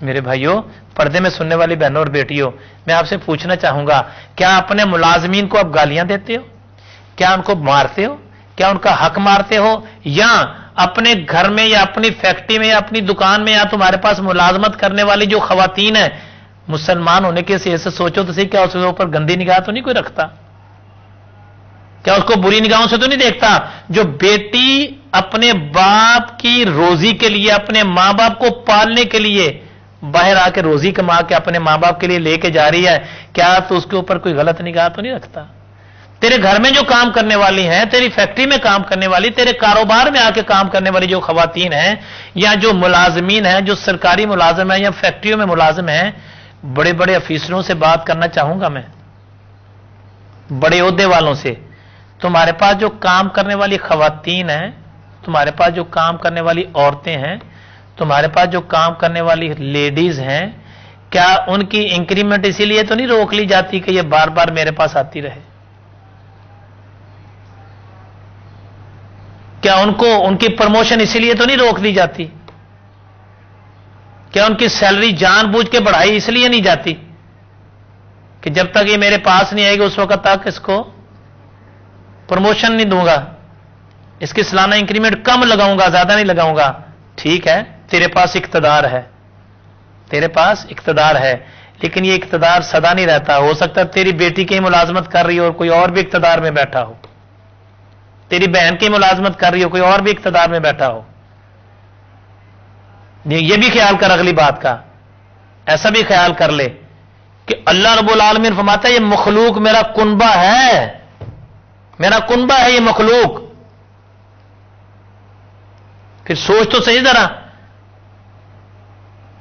میرے بھائیوں، پردے میں سننے والی بہنوں اور بیٹیوں، میں آپ سے پوچھنا چاہوں گا، کیا اپنے ملازمین کو آپ گالیاں دیتے ہو؟ کیا ان کو مارتے ہو؟ کیا ان کا حق مارتے ہو؟ یا اپنے گھر میں یا اپنی فیکٹری میں یا اپنی دکان میں یا تمہارے پاس ملازمت کرنے والی جو خواتین ہیں، مسلمان ہونے کے سے سوچو تو صحیح، کیا اس کے اوپر گندی نگاہ تو نہیں کوئی رکھتا؟ کیا اس کو بری نگاہوں سے تو نہیں دیکھتا؟ جو بیٹی اپنے باپ کی روزی کے لیے، اپنے ماں باپ کو پالنے کے لیے باہر آ کے روزی کما کے اپنے ماں باپ کے لیے لے کے جا رہی ہے، کیا تو اس کے اوپر کوئی غلط نگاہ تو نہیں رکھتا؟ تیرے گھر میں جو کام کرنے والی ہیں، تیری فیکٹری میں کام کرنے والی، تیرے کاروبار میں آ کے کام کرنے والی جو خواتین ہیں یا جو ملازمین ہیں، جو سرکاری ملازم ہیں یا فیکٹریوں میں ملازم ہیں، بڑے بڑے افیسروں سے بات کرنا چاہوں گا میں، بڑے عہدے والوں سے، تمہارے پاس جو کام کرنے والی خواتین ہیں، تمہارے پاس جو کام کرنے والی عورتیں ہیں، تمہارے پاس جو کام کرنے والی لیڈیز ہیں، کیا ان کی انکریمنٹ اسی لیے تو نہیں روک لی جاتی کہ یہ بار بار میرے پاس آتی رہے؟ کیا ان کو ان کی پروموشن اسی لیے تو نہیں روک دی جاتی؟ کیا ان کی سیلری جان بوجھ کے بڑھائی اس لیے نہیں جاتی کہ جب تک یہ میرے پاس نہیں آئے گی اس وقت تک اس کو پروموشن نہیں دوں گا، اس کی سالانہ انکریمنٹ کم لگاؤں گا، زیادہ نہیں لگاؤں گا؟ ٹھیک ہے، تیرے پاس اقتدار ہے، تیرے پاس اقتدار ہے، لیکن یہ اقتدار سدا نہیں رہتا۔ ہو سکتا ہے تیری بیٹی کی ملازمت کر رہی ہو اور کوئی اور بھی اقتدار میں بیٹھا ہو، تیری بہن کی ملازمت کر رہی ہو، کوئی اور بھی اقتدار میں بیٹھا ہو۔ یہ بھی خیال کر اگلی بات کا، ایسا بھی خیال کر لے کہ اللہ رب العالمین فرماتا ہے یہ مخلوق میرا کنبہ ہے، میرا کنبہ ہے یہ مخلوق۔ پھر سوچ تو صحیح ذرا،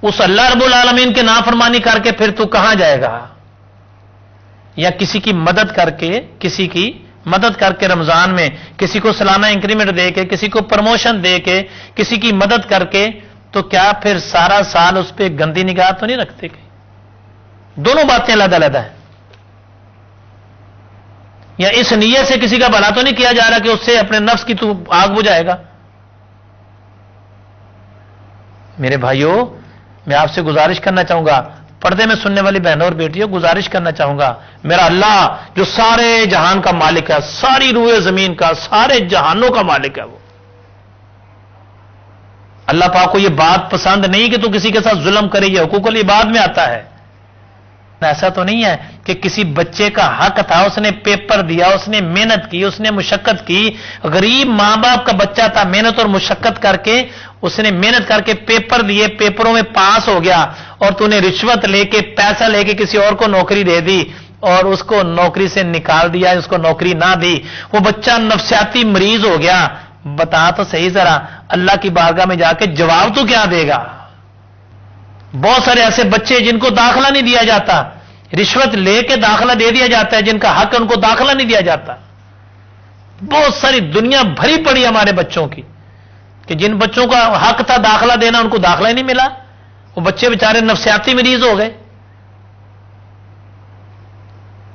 اس اللہ رب العالمین کے نافرمانی کر کے پھر تو کہاں جائے گا؟ یا کسی کی مدد کر کے، کسی کی مدد کر کے رمضان میں کسی کو سالانہ انکریمنٹ دے کے، کسی کو پروموشن دے کے، کسی کی مدد کر کے، تو کیا پھر سارا سال اس پہ گندی نگاہ تو نہیں رکھتے؟ دونوں باتیں علیحدہ علیحدہ ہیں۔ یا اس نیت سے کسی کا بھلا تو نہیں کیا جا رہا کہ اس سے اپنے نفس کی تو آگ بجھائے گا؟ میرے بھائیوں، میں آپ سے گزارش کرنا چاہوں گا، پردے میں سننے والی بہنوں اور بیٹیوں، گزارش کرنا چاہوں گا، میرا اللہ جو سارے جہان کا مالک ہے، ساری روئے زمین کا، سارے جہانوں کا مالک ہے، وہ اللہ پاک کو یہ بات پسند نہیں کہ تو کسی کے ساتھ ظلم کرے، یہ حقوق العباد میں آتا ہے۔ ایسا تو نہیں ہے کہ کسی بچے کا حق تھا، اس نے پیپر دیا، اس نے محنت کی، اس نے مشقت کی، غریب ماں باپ کا بچہ تھا، محنت اور مشقت کر کے اس نے محنت کر کے پیپر دیے، پیپروں میں پاس ہو گیا، اور تو نے رشوت لے کے، پیسہ لے کے کسی اور کو نوکری دے دی اور اس کو نوکری سے نکال دیا، اس کو نوکری نہ دی، وہ بچہ نفسیاتی مریض ہو گیا۔ بتا تو صحیح ذرا، اللہ کی بارگاہ میں جا کے جواب تو کیا دے گا؟ بہت سارے ایسے بچے جن کو داخلہ نہیں دیا جاتا، رشوت لے کے داخلہ دے دیا جاتا ہے، جن کا حق ہے ان کو داخلہ نہیں دیا جاتا۔ بہت ساری دنیا بھری پڑی ہمارے بچوں کی کہ جن بچوں کا حق تھا داخلہ دینا، ان کو داخلہ ہی نہیں ملا، وہ بچے بیچارے نفسیاتی مریض ہو گئے،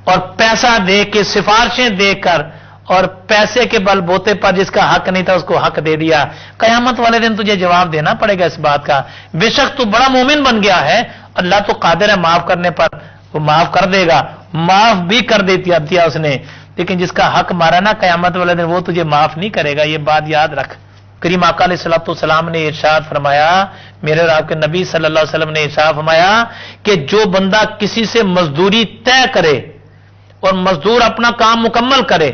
اور پیسہ دے کے، سفارشیں دے کر اور پیسے کے بل بوتے پر جس کا حق نہیں تھا اس کو حق دے دیا۔ قیامت والے دن تجھے جواب دینا پڑے گا اس بات کا۔ بے شک تو بڑا مومن بن گیا ہے، اللہ تو قادر ہے معاف کرنے پر، وہ معاف کر دے گا، معاف بھی کر دیا اس نے، لیکن جس کا حق مارا نا قیامت والے دن وہ تجھے معاف نہیں کرے گا، یہ بات یاد رکھ۔ کریم آقا علیہ الصلوۃ والسلام نے ارشاد فرمایا، میرے اور آپ کے نبی صلی اللہ علیہ وسلم نے ارشاد فرمایا کہ جو بندہ کسی سے مزدوری طے کرے اور مزدور اپنا کام مکمل کرے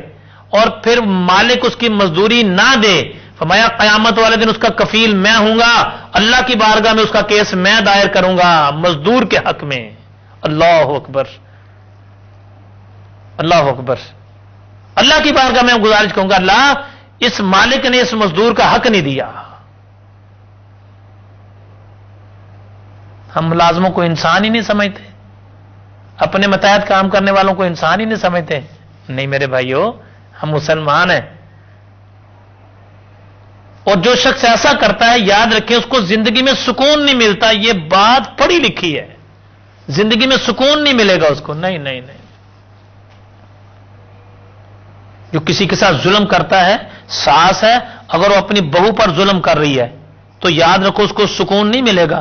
اور پھر مالک اس کی مزدوری نہ دے، فرمایا قیامت والے دن اس کا کفیل میں ہوں گا، اللہ کی بارگاہ میں اس کا کیس میں دائر کروں گا مزدور کے حق میں۔ اللہ اکبر، اللہ اکبر۔ اللہ کی بارگاہ میں گزارش کروں گا، اللہ اس مالک نے اس مزدور کا حق نہیں دیا۔ ہم ملازموں کو انسان ہی نہیں سمجھتے، اپنے متحد کام کرنے والوں کو انسان ہی نہیں سمجھتے۔ نہیں میرے بھائیوں، ہم مسلمان ہیں، اور جو شخص ایسا کرتا ہے یاد رکھیں اس کو زندگی میں سکون نہیں ملتا، یہ بات پڑھی لکھی ہے، زندگی میں سکون نہیں ملے گا اس کو، نہیں نہیں نہیں۔ جو کسی کے ساتھ ظلم کرتا ہے، ساس ہے، اگر وہ اپنی بہو پر ظلم کر رہی ہے تو یاد رکھو اس کو سکون نہیں ملے گا،